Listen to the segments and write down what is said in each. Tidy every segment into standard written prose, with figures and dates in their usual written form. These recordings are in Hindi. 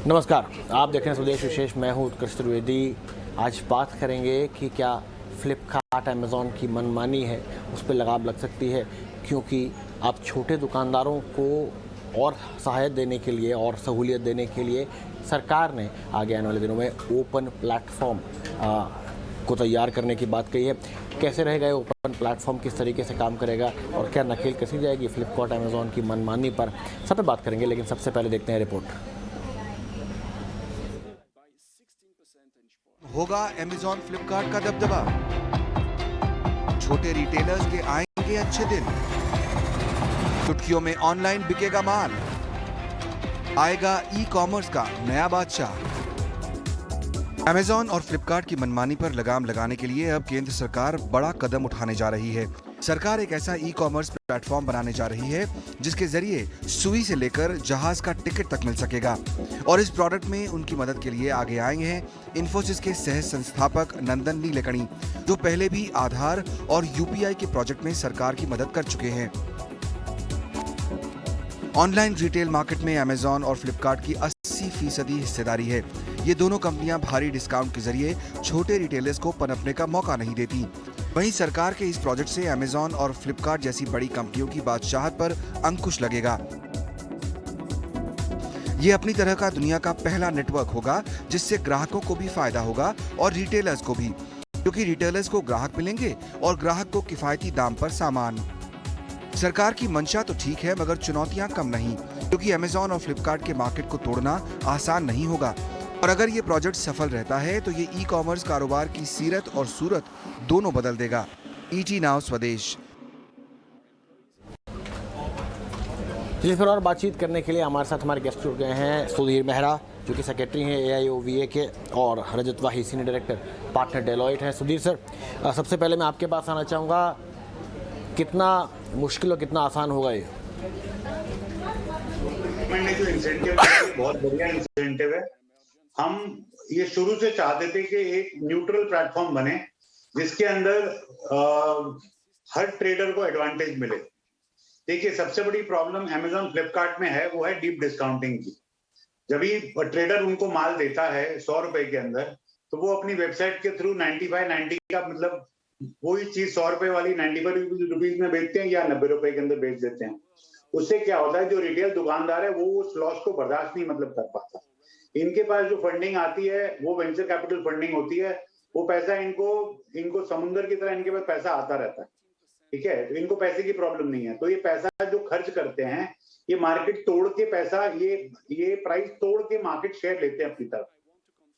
नमस्कार, आप देख रहे हैं स्वदेश विशेष। मैं हूं उत्कर्ष त्रिवेदी। आज बात करेंगे कि क्या फ्लिपकार्ट अमेज़ॉन की मनमानी है उस पर लगाम लग सकती है, क्योंकि अब छोटे दुकानदारों को और सहायता देने के लिए और सहूलियत देने के लिए सरकार ने आगे आने वाले दिनों में ओपन प्लेटफॉर्म को तैयार करने की बात कही है। कैसे रहेगा ये ओपन प्लेटफॉर्म, किस तरीके से काम करेगा और क्या नकेल कसी जाएगी फ्लिपकार्ट अमेज़ॉन की मनमानी पर, सब पे बात करेंगे। लेकिन सबसे पहले देखते हैं रिपोर्ट। होगा अमेज़ॉन फ्लिपकार्ट का दबदबा, छोटे रिटेलर्स के आएंगे अच्छे दिन, चुटकियों में ऑनलाइन बिकेगा माल, आएगा ई कॉमर्स का नया बादशाह। अमेज़ॉन और फ्लिपकार्ट की मनमानी पर लगाम लगाने के लिए अब केंद्र सरकार बड़ा कदम उठाने जा रही है। सरकार एक ऐसा ई कॉमर्स प्लेटफॉर्म बनाने जा रही है जिसके जरिए सुई से लेकर जहाज का टिकट तक मिल सकेगा। और इस प्रोडक्ट में उनकी मदद के लिए आगे आए हैं इन्फोसिस के सह संस्थापक नंदन नीलेकणी, जो पहले भी आधार और यूपीआई के प्रोजेक्ट में सरकार की मदद कर चुके हैं। ऑनलाइन रिटेल मार्केट में अमेज़ॉन और फ्लिपकार्ट की 80% हिस्सेदारी है। ये दोनों कंपनियां भारी डिस्काउंट के जरिए छोटे रिटेलर्स को पनपने का मौका नहीं देती। वहीं सरकार के इस प्रोजेक्ट से अमेज़ॉन और फ्लिपकार्ट जैसी बड़ी कंपनियों की बादशाहत पर अंकुश लगेगा। ये अपनी तरह का दुनिया का पहला नेटवर्क होगा जिससे ग्राहकों को भी फायदा होगा और रिटेलर्स को भी, क्योंकि रिटेलर्स को ग्राहक मिलेंगे और ग्राहक को किफायती दाम पर सामान। सरकार की मंशा तो ठीक है, मगर चुनौतियां कम नहीं, क्योंकि अमेज़ॉन और फ्लिपकार्ट के मार्केट को तोड़ना आसान नहीं होगा। और अगर ये प्रोजेक्ट सफल रहता है तो ये ई कॉमर्स कारोबार की सीरत और सूरत दोनों बदल देगा। ईटी नाउ स्वदेश। चलिए फिर और बातचीत करने के लिए हमारे साथ हमारे गेस्ट जुड़ गए हैं सुधीर मेहरा, जो कि सेक्रेटरी हैं AIOVA के, और रजत वाही सीनियर डायरेक्टर पार्टनर डेलॉयट हैं। सुधीर सर, सबसे पहले मैं आपके पास आना चाहूँगा, कितना मुश्किल और कितना आसान होगा ये? जो इंसेंटिव बहुत बढ़िया इंसेंटिव है। हम ये शुरू से चाहते थे कि एक न्यूट्रल प्लेटफॉर्म बने जिसके अंदर हर ट्रेडर को एडवांटेज मिले। देखिए, सबसे बड़ी प्रॉब्लम अमेज़ॉन फ्लिपकार्ट में है, वो है डीप डिस्काउंटिंग की। जब भी ट्रेडर उनको माल देता है 100 रुपए के अंदर, तो वो अपनी वेबसाइट के थ्रू 90 का मतलब वही चीज 100 रुपए वाली 95 रुपीज में बेचते हैं या 90 रुपए के अंदर बेच देते हैं। उससे क्या होता है, जो रिटेल दुकानदार है वो उस लॉस को बर्दाश्त नहीं कर पाता। इनके पास जो फंडिंग आती है वो वेंचर कैपिटल फंडिंग होती है। वो पैसा इनको समुद्र की तरह इनके पास पैसा आता रहता है, ठीक है। तो इनको पैसे की प्रॉब्लम नहीं है। तो ये पैसा जो खर्च करते हैं, ये मार्केट तोड़ के पैसा, ये प्राइस तोड़ के मार्केट शेयर लेते हैं अपनी तरफ,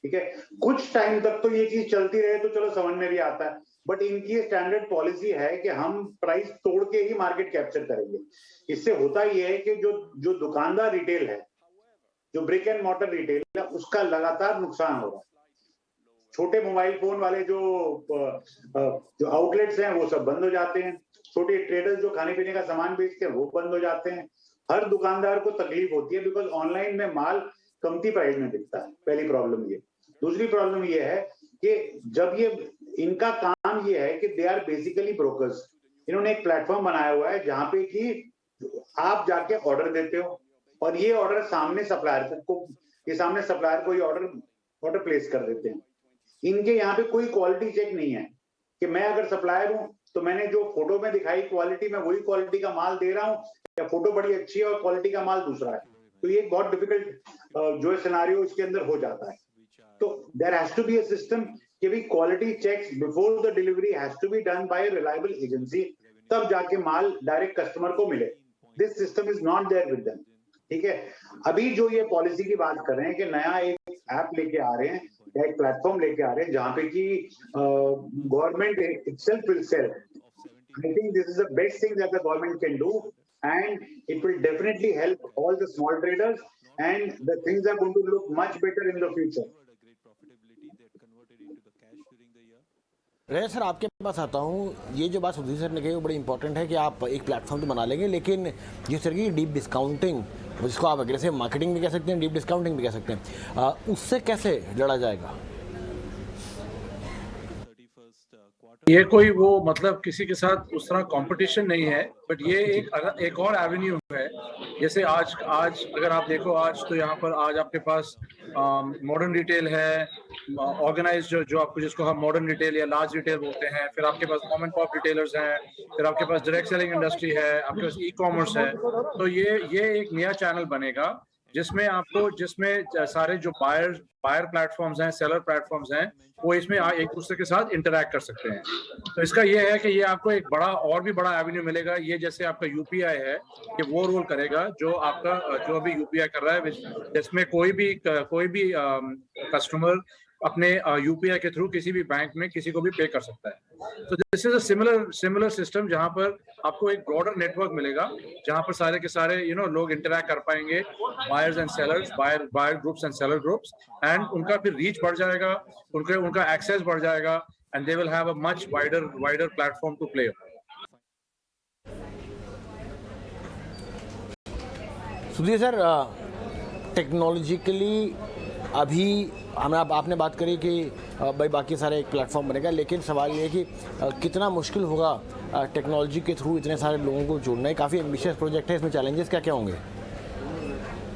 ठीक है। कुछ टाइम तक तो ये चीज चलती रहे तो चलो समझ में भी आता है, बट इनकी स्टैंडर्ड पॉलिसी है कि हम प्राइस तोड़ के ही मार्केट कैप्चर करेंगे। इससे होता ये है कि जो दुकानदार रिटेल है, जो ब्रिक एंड मॉर्टर रिटेल है, उसका लगातार नुकसान हो रहा है। छोटे मोबाइल फोन वाले जो आउटलेट्स हैं वो सब बंद हो जाते हैं। छोटे ट्रेडर्स जो खाने पीने का सामान बेचते हैं वो बंद हो जाते हैं। हर दुकानदार को तकलीफ होती है, बिकॉज ऑनलाइन में माल कमती प्राइस में बिकता है। पहली प्रॉब्लम ये। दूसरी प्रॉब्लम ये है कि जब इनका काम ये है कि दे आर बेसिकली ब्रोकर्स। इन्होंने एक प्लेटफॉर्म बनाया हुआ है जहां पे कि आप जाके ऑर्डर देते हो और ये ऑर्डर सामने सप्लायर को ये ऑर्डर प्लेस कर देते हैं। इनके यहाँ पे कोई क्वालिटी चेक नहीं है कि मैं अगर सप्लायर हूं तो मैंने जो फोटो में दिखाई क्वालिटी, मैं वही क्वालिटी का माल दे रहा हूं या फोटो बड़ी अच्छी है और क्वालिटी का माल दूसरा है। तो ये बहुत डिफिकल्ट जो सिनेरियो इसके अंदर हो जाता है। तो there has to be a system कि भी quality checks before the delivery has to be done by reliable agency, तब जाके माल डायरेक्ट कस्टमर को मिले। This system is not there with them, ठीक है। अभी जो ये पॉलिसी की बात कर रहे हैं कि नया एक ऐप लेके आ रहे हैं या एक प्लेटफॉर्म लेके आ रहे हैं जहां पे कि government itself will sell. I think this is the best thing that the government can do and it will definitely help all the small traders and the things are going to look much better in the future. Rajat sir, आपके पास आता हूँ। ये जो बात सुधीर सर ने कही वो बड़ी इंपॉर्टेंट है कि आप एक प्लेटफॉर्म तो बना लेंगे, लेकिन जिस तरह की डीप डिस्काउंटिंग, जिसको आप अग्रेसिव मार्केटिंग भी कह सकते हैं, डीप डिस्काउंटिंग भी कह सकते हैं, उससे कैसे लड़ा जाएगा? ये कोई वो मतलब किसी के साथ उस तरह कंपटीशन नहीं है, बट ये एक और एवेन्यू है। जैसे आज आज अगर आप देखो, आज तो यहाँ पर आज आपके पास मॉडर्न रिटेल है, ऑर्गेनाइज जो आपको जिसको हम मॉडर्न रिटेल या लार्ज रिटेल बोलते हैं, फिर आपके पास मॉम एंड पॉप रिटेलर्स हैं, फिर आपके पास डायरेक्ट सेलिंग इंडस्ट्री है, आपके पास ई कॉमर्स है। तो ये एक नया चैनल बनेगा जिसमें सारे जो बायर प्लेटफॉर्म्स हैं, सेलर प्लेटफॉर्म्स हैं, वो इसमें एक दूसरे के साथ इंटरैक्ट कर सकते हैं। तो इसका ये है कि ये आपको एक और भी बड़ा एवेन्यू मिलेगा। ये जैसे आपका यूपीआई है, ये वो रोल करेगा जो अभी यूपीआई कर रहा है, जिसमें कोई भी कस्टमर अपने यूपीआई के थ्रू किसी भी बैंक में किसी को भी पे कर सकता है। तो this is a similar system जहां पर आपको एक ब्रॉडर नेटवर्क मिलेगा, जहां पर सारे के सारे लोग इंटरैक्ट कर पाएंगे, buyers and sellers, buyer groups and seller groups, and उनका फिर रीच बढ़ जाएगा, उनका एक्सेस बढ़ जाएगा, and they will have a much wider platform to play. Sudhir sir, technologically अभी आपने बात करी कि भाई बाकी सारे एक प्लेटफॉर्म बनेगा, लेकिन सवाल ये है कि कितना मुश्किल होगा टेक्नोलॉजी के थ्रू इतने सारे लोगों को जोड़ना है। काफ़ी एम्बिशियस प्रोजेक्ट है, इसमें चैलेंजेस क्या क्या होंगे?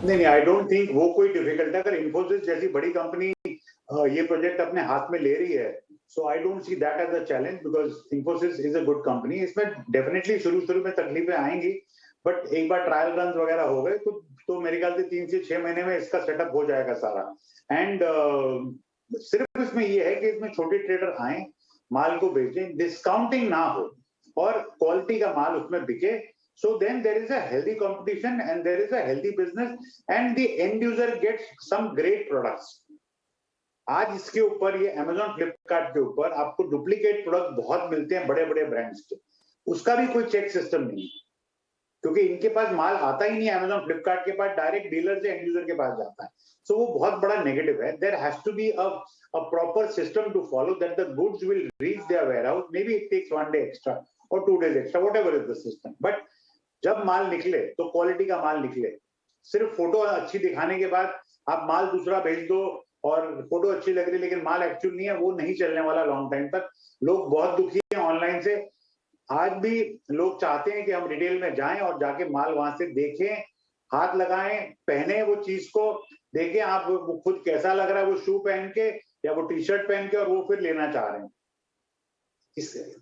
नहीं, आई डोंट थिंक वो कोई डिफिकल्ट है। अगर इन्फोसिस जैसी बड़ी कंपनी ये प्रोजेक्ट अपने हाथ में ले रही है, so I don't see that as a challenge, because Infosys is a good company. इसमें डेफिनेटली शुरू में तकलीफें आएंगी, बट एक बार ट्रायल रन वगैरह हो गए तो मेरे ख्याल से 3 से 6 महीने में इसका सेटअप हो जाएगा सारा। एंड सिर्फ इसमें ये है कि इसमें छोटे ट्रेडर आए, माल को बेचें, डिस्काउंटिंग ना हो और क्वालिटी का माल उसमें बिके। So then there is a healthy competition and there is a healthy business and the end user gets some great products. आज इसके ऊपर ये Amazon Flipkart के ऊपर आपको डुप्लीकेट प्रोडक्ट बहुत मिलते हैं बड़े बड़े ब्रांड्स के, उसका भी कोई चेक सिस्टम नहीं है, क्योंकि इनके पास माल आता ही नहीं है। Amazon Flipkart के पास डायरेक्ट डीलर से एंड यूजर के पास जाता है। सो वो बहुत बड़ा नेगेटिव है। There has to be a proper system to follow that the goods will reach their warehouse. Maybe it takes 1 day extra or 2 days extra, whatever is the system. But जब माल निकले तो क्वालिटी का माल निकले। सिर्फ फोटो अच्छी दिखाने के बाद आप माल दूसरा भेज दो और फोटो अच्छी लग रही लेकिन माल एक्चुअल नहीं है, वो नहीं चलने वाला लॉन्ग टाइम तक। लोग बहुत दुखी हैं ऑनलाइन से। आज भी लोग चाहते हैं कि हम रिटेल में जाएं और जाके माल वहां से देखें, हाथ लगाएं, पहने वो चीज को, देखें आप वो खुद कैसा लग रहा है वो शू पहन के या वो टी शर्ट पहन के, और वो फिर लेना चाह रहे हैं।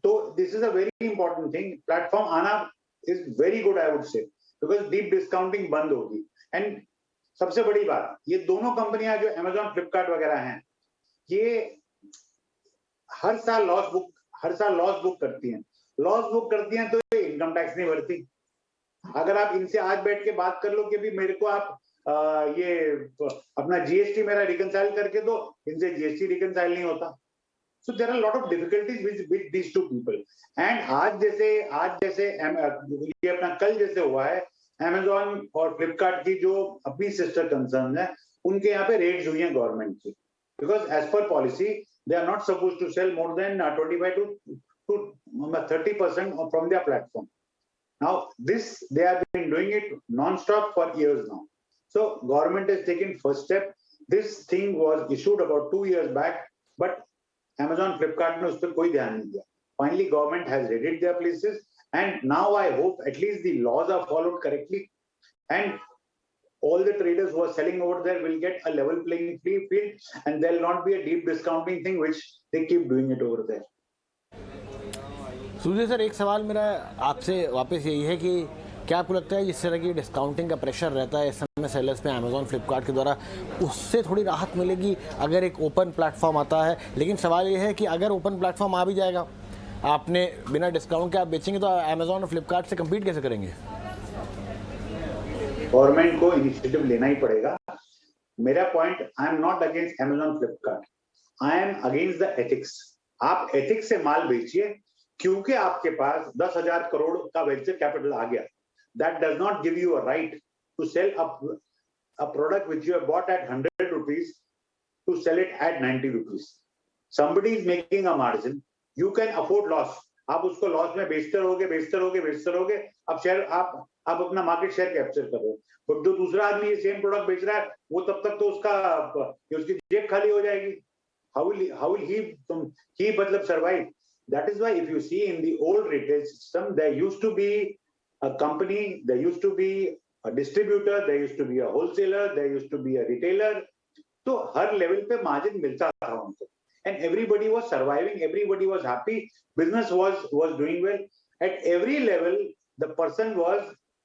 तो this is a very important thing. Platform आना is very good, I would say, because deep discounting बंद होगी। एंड सबसे बड़ी बात, ये दोनों कंपनियां जो Amazon Flipkart वगैरह हैं, ये हर साल लॉस बुक करती हैं। लॉस बुक करती हैं तो ये इनकम टैक्स नहीं भरती। अगर आप इनसे आज बैठ के बात कर लो कि भी मेरे को आप ये अपना जीएसटी मेरा रिकंसाइल करके दो, इनसे जीएसटी रिकंसाइल नहीं होता। So there are a lot of difficulties with these two people. And आज जैसे ये अपना कल जैसे हुआ है, Amazon और Flipkart की जो अपनी सिस्टर कंसर्न है, उनके यहाँ पे रेड्स हुई हैं गवर्नमेंट की, because as per policy they are not supposed to sell more than 25 to 30% from their platform. Now this they have been doing it non-stop for years now. So government has taken first step. This thing was issued about 2 years back, but Amazon Flipkart ने उस पर कोई ध्यान नहीं दिया। Finally, government has raided their places, and now I hope at least the laws are followed correctly, and all the traders who are selling over there will get a level playing field, and there will not be a deep discounting thing which they keep doing it over there. Sudhir sir, एक सवाल मेरा आपसे वापस यही है कि क्या आपको लगता है जिस तरह की डिस्काउंटिंग का प्रेशर रहता है इस समय सेलर्स पे Amazon Flipkart के द्वारा, उससे थोड़ी राहत मिलेगी अगर एक ओपन प्लेटफॉर्म आता है? लेकिन सवाल ये है कि अगर ओपन प्लेटफॉर्म आ भी जाएगा, आपने बिना डिस्काउंट के आप बेचेंगे तो Amazon और Flipkart से कम्पीट कैसे करेंगे? गवर्नमेंट को इनिशिएटिव लेना ही पड़ेगा। मेरा point, I am not against Amazon Flipkart, I am against the ethics. आप एथिक्स से माल बेचिए, क्योंकि आपके पास 10,000 करोड़ का वेंचर कैपिटल आ गया। That does not give you a right to sell a product which you have bought at 100 rupees to sell it at 90 rupees. Somebody is making a margin. You can afford loss. आप उसको लॉस में बेचते रहोगे। अब शेयर आप अपना मार्केट शेयर कैप्चर कर रहे हो, और जो दूसरा आदमी ये सेम प्रोडक्ट बेच रहा है, वो तब तक तो उसकी जेब खाली हो जाएगी। How will he मतलब survive? That is why if you see in the old retail system, there used to be a company, there used to be a distributor, there used to be a wholesaler, there used to be a retailer. तो हर लेवल पे मार्जिन मिलता था उनको, and everybody was surviving, everybody was happy, business was doing well. At every level, the person was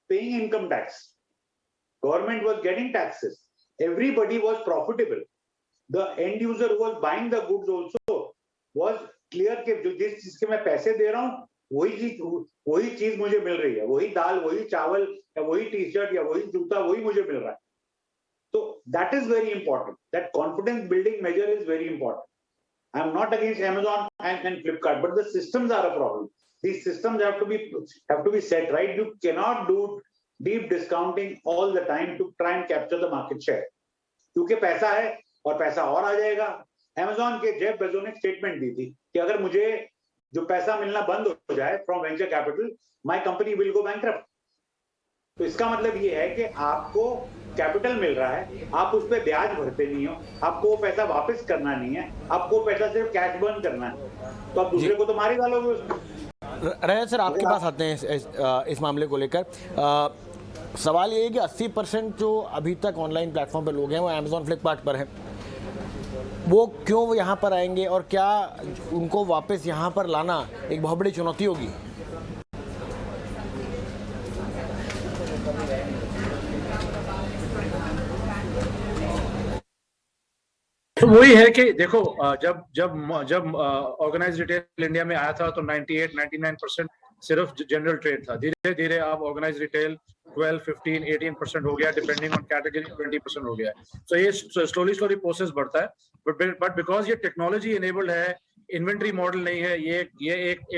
paying income tax, government was getting taxes, everybody was profitable. The end user who was buying the goods also was clear कि जिस चीज के मैं पैसे दे रहा हूँ वही चीज मुझे मिल रही है, वही दाल, वही चावल या वही टी शर्ट या वही जूता वही मुझे मिल रहा है. So that is very important. That confidence building measure is very important. I am not against Amazon and Flipkart, but the systems are a problem. These systems have to be set right. You cannot do deep discounting all the time to try and capture the market share. क्योंकि पैसा है और पैसा और आ जाएगा. Amazon के जेफ बेजोस ने स्टेटमेंट दी थी कि अगर मुझे जो पैसा मिलना बंद हो जाए from venture capital, my company will go bankrupt. तो इसका मतलब ये है कि आपको कैपिटल मिल रहा है, आप उस पर ब्याज भरते नहीं हो, आपको वो पैसा वापस करना नहीं है, आपको वो पैसा सिर्फ कैश बर्न करना है, तो आप दूसरे को तो मार ही डालोगे उसमें. रजत सर, आपके पास आते हैं इस मामले को लेकर. सवाल ये है कि 80% जो अभी तक ऑनलाइन प्लेटफॉर्म पर लोग हैं वो अमेजॉन फ्लिपकार्ट पर हैं. वो क्यों यहाँ पर आएंगे और क्या उनको वापस यहाँ पर लाना एक बहुत बड़ी चुनौती होगी? तो वही है कि देखो, जब ऑर्गेनाइज्ड रिटेल इंडिया में आया था तो 98-99% सिर्फ जनरल ट्रेड था. धीरे धीरे अब ऑर्गेनाइज्ड रिटेल 12-15-18% हो गया, डिपेंडिंग ऑन कैटेगरी 20% हो गया. तो ये स्लोली प्रोसेस बढ़ता है. बट बिकॉज ये टेक्नोलॉजी इनेबल्ड है, इन्वेंट्री मॉडल नहीं है, ये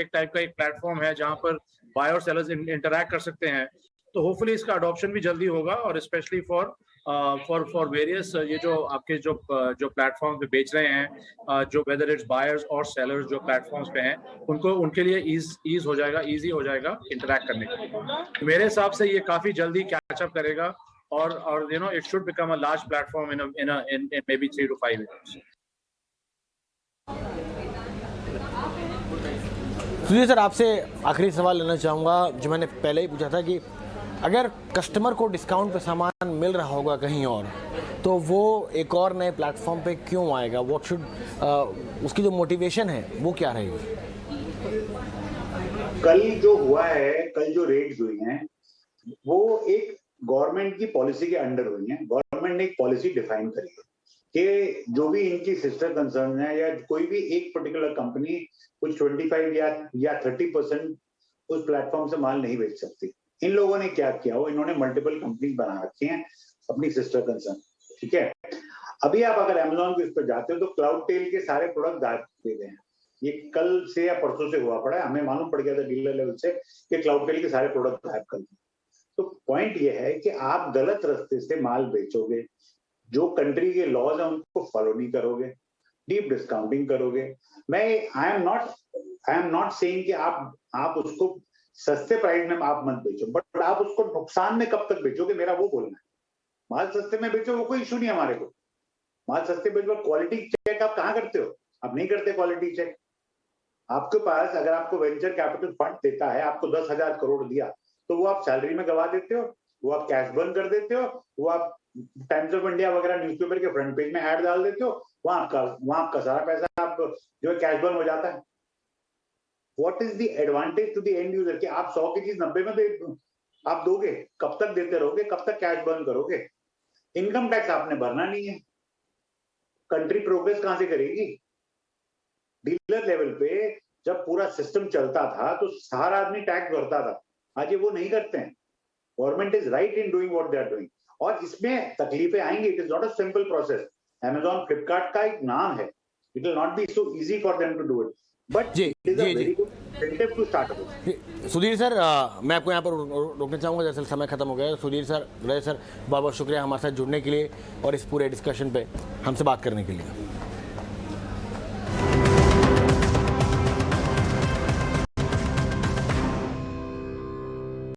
एक टाइप का एक प्लेटफॉर्म है जहां पर बायर और सेलर्स इंटरैक्ट कर सकते हैं. तो होपफुली इसका अडॉप्शन भी जल्दी होगा और स्पेशली फॉर वेरियस ये जो आपके जो प्लेटफॉर्म पे बेच रहे हैं, जो वेदर इट्स बायर्स और सेलर्स जो प्लेटफॉर्म्स पे हैं, उनके लिए इजी हो जाएगा इंटरैक्ट करने के लिए. मेरे हिसाब से ये काफी जल्दी कैचअप करेगा और you know it should become a large platform in may be 3 to 5 years. Sudhir sir, आपसे आखिरी सवाल लेना चाहूँगा जो मैंने पहले ही पूछा था कि अगर कस्टमर को डिस्काउंट पे सामान मिल रहा होगा कहीं और, तो वो एक और नए प्लेटफॉर्म पे क्यों आएगा? व्हाट शुड उसकी जो मोटिवेशन है वो क्या रहेगी? कल जो हुआ है, कल जो रेट्स हुई हैं, वो एक गवर्नमेंट की पॉलिसी के अंडर हुई हैं. गवर्नमेंट ने एक पॉलिसी डिफाइन करी है कि जो भी इनकी सिस्टर कंसर्न है या कोई भी एक पर्टिकुलर कंपनी कुछ 25 या 30% उस प्लेटफॉर्म से माल नहीं बेच सकती. इन लोगों ने क्या किया, वो इन्होंने मल्टीपल कंपनी बना रखी हैं अपनी सिस्टर कंसर्न. ठीक है, अभी आप अगर अमेजॉन के उस पर जाते हो तो क्लाउड टेल के सारे प्रोडक्ट गायब किए गए हैं. ये कल से या परसों से हुआ पड़ा है, हमें मालूम पड़ गया था डीलर लेवल से कि क्लाउड टेल के सारे प्रोडक्ट गायब कर दिए. तो पॉइंट ये है कि आप गलत रास्ते से माल बेचोगे, जो कंट्री के लॉज हैं उनको फॉलो नहीं करोगे, डीप डिस्काउंटिंग करोगे. आई एम नॉट सेइंग कि आप उसको सस्ते प्राइस में आप मत बेचो, बट आप उसको नुकसान में कब तक बेचोगे, मेरा वो बोलना है. माल सस्ते में बेचो, वो कोई इशू नहीं है हमारे को. माल सस्ते बेचो, क्वालिटी चेक आप कहाँ करते हो? आप नहीं करते क्वालिटी चेक. आपके पास अगर आपको वेंचर कैपिटल फंड देता है, आपको 10,000 करोड़ दिया, तो वो आप सैलरी में गवा देते हो, वो आप कैश बर्न कर देते हो, वो आप टाइम्स ऑफ इंडिया वगैरह न्यूज़पेपर के फ्रंट पेज में ऐड डाल देते हो, वहां आपका सारा पैसा आप जो है कैश बर्न हो जाता है. What is the advantage to the end user कि आप 100 की चीज 90 में आप दोगे? कब तक देते रहोगे? कब तक कैश बर्न करोगे? इनकम टैक्स आपने भरना नहीं है, कंट्री प्रोग्रेस कहां से करेगी? डीलर लेवल पे जब पूरा सिस्टम चलता था तो सारा आदमी टैक्स भरता था. आज ये वो नहीं करते हैं. Government is right in doing what they are doing, और इसमें तकलीफें आएंगी. It is not a simple process. Amazon Flipkart का एक नाम है, it will not be so easy for them to do it, but जी जी टू स्टार्ट. सुधीर सर, मैं आपको यहाँ पर रोकना चाहूँगा, दरअसल समय खत्म हो गया. सुधीर सर, रजत सर, बहुत बहुत शुक्रिया हमारे साथ जुड़ने के लिए और इस पूरे डिस्कशन पे हमसे बात करने के लिए.